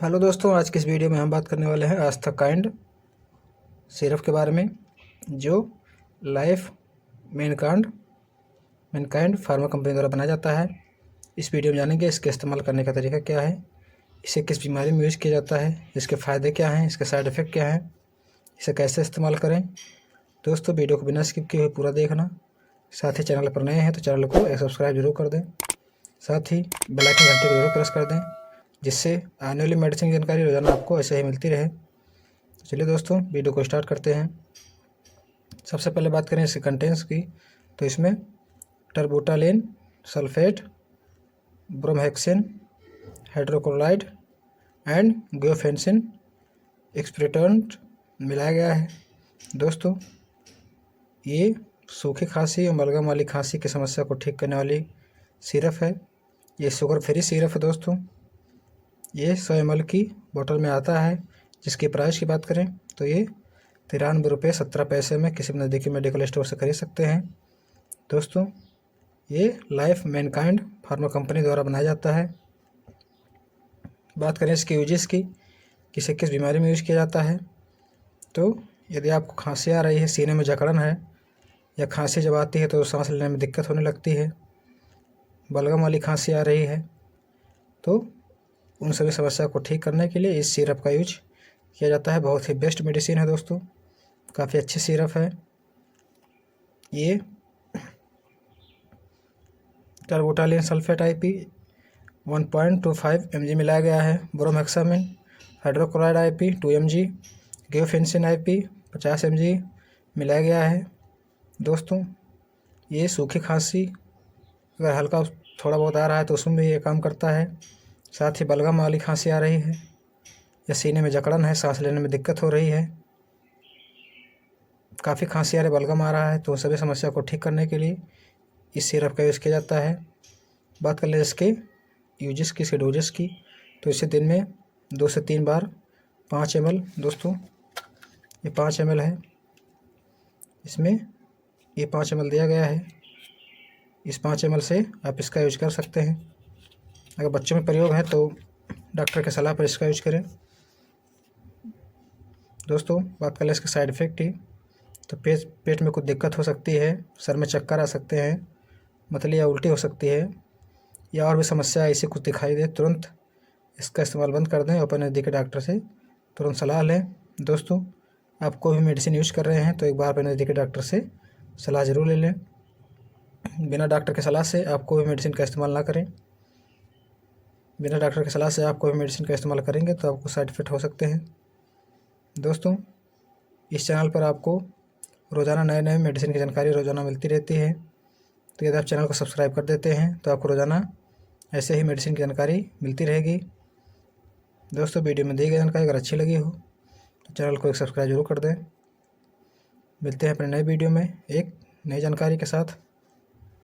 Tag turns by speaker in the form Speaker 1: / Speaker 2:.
Speaker 1: Hello दोस्तों, आज की इस वीडियो में हम बात करने वाले हैं आस्था काइंड सिरप के बारे में, जो लाइफ मैनकाइंड फार्मा कंपनी द्वारा बनाया जाता है। इस वीडियो में जानेंगे इसके इस्तेमाल करने का तरीका क्या है, इसे किस बीमारी में यूज़ किया जाता है, इसके फ़ायदे क्या हैं, इसके साइड इफ़ेक्ट क्या हैं, इसे कैसे इस्तेमाल करें। दोस्तों, वीडियो को बिना स्किप किए हुए पूरा देखना। साथ ही चैनल पर नए हैं तो चैनल को सब्सक्राइब जरूर कर दें। साथ ही बेल आइकन घंटे को जरूर प्रेस कर दें, जिससे आने वाली मेडिसिन की जानकारी रोजाना आपको ऐसे ही मिलती रहे। चलिए दोस्तों, वीडियो को स्टार्ट करते हैं। सबसे पहले बात करें इसके कंटेंट्स की, तो इसमें टर्बोटालिन सल्फेट, ब्रोमहेक्सिन, हाइड्रोक्लोराइड एंड गुआनिसिन एक्सप्रेटर्ट मिलाया गया है। दोस्तों, ये सूखी खांसी और बलगम वाली खांसी की समस्या को ठीक करने वाली सिरप है। ये शुगर फ्री सिरप है दोस्तों। ये 100 ml की बोतल में आता है, जिसकी प्राइस की बात करें तो ये 93 रुपये 17 पैसे में किसी भी नज़दीकी मेडिकल स्टोर से खरीद सकते हैं। दोस्तों, ये लाइफ मैनकाइंड फार्मा कंपनी द्वारा बनाया जाता है। बात करें इसके यूजेस की, किसे किस बीमारी में यूज़ किया जाता है, तो यदि आपको खांसी आ रही है, सीने में जकड़न है, या खांसी जब आती है तो सांस लेने में दिक्कत होने लगती है, बलगम वाली खांसी आ रही है, तो उन सभी समस्या को ठीक करने के लिए इस सिरप का यूज किया जाता है। बहुत ही बेस्ट मेडिसिन है दोस्तों, काफ़ी अच्छी सिरप है। ये टर्बोटालिन सल्फेट IP 1.25 mg मिलाया गया है। Bromhexine hydrochloride IP 2 mg, guaifenesin IP 50 mg मिलाया गया है। दोस्तों, ये सूखी खांसी अगर हल्का थोड़ा बहुत आ रहा है तो उसमें भी ये काम करता है। साथ ही बलगम वाली खांसी आ रही है, या सीने में जकड़न है, सांस लेने में दिक्कत हो रही है, काफ़ी खांसी आ रही, बलगम आ रहा है, तो सभी समस्या को ठीक करने के लिए इस सिरप का यूज़ किया जाता है। बात कर ले इसके यूजेस की, इसके डोजेस की, तो इसे दिन में 2 से 3 बार 5 ml, दोस्तों ये 5 ml है, इसमें ये 5 ml दिया गया है। इस 5 ml से आप इसका यूज कर सकते हैं। अगर बच्चों में प्रयोग है तो डॉक्टर की सलाह पर इसका यूज करें। दोस्तों, बात कर ले इसके साइड इफ़ेक्ट की, तो पेट में कुछ दिक्कत हो सकती है, सर में चक्कर आ सकते हैं, मतली या उल्टी हो सकती है, या और भी समस्या ऐसी कुछ दिखाई दे, तुरंत इसका इस्तेमाल बंद कर दें और अपने नज़दीकी डॉक्टर से तुरंत सलाह लें। दोस्तों, आप कोई भी मेडिसिन यूज कर रहे हैं तो एक बार अपने नज़दीकी डॉक्टर से सलाह ज़रूर ले लें। बिना डॉक्टर की सलाह से आप कोई भी मेडिसिन का इस्तेमाल ना करें। बिना डॉक्टर की सलाह से आप कोई मेडिसिन का इस्तेमाल करेंगे तो आपको साइड इफ़ेक्ट हो सकते हैं। दोस्तों, इस चैनल पर आपको रोज़ाना नए नए मेडिसिन की जानकारी रोज़ाना मिलती रहती है, तो यदि आप चैनल को सब्सक्राइब कर देते हैं तो आपको रोज़ाना ऐसे ही मेडिसिन की जानकारी मिलती रहेगी। दोस्तों, वीडियो में दी गई जानकारी अगर अच्छी लगी हो तो चैनल को एक सब्सक्राइब जरूर कर दें। मिलते हैं अपने नए वीडियो में एक नई जानकारी के साथ।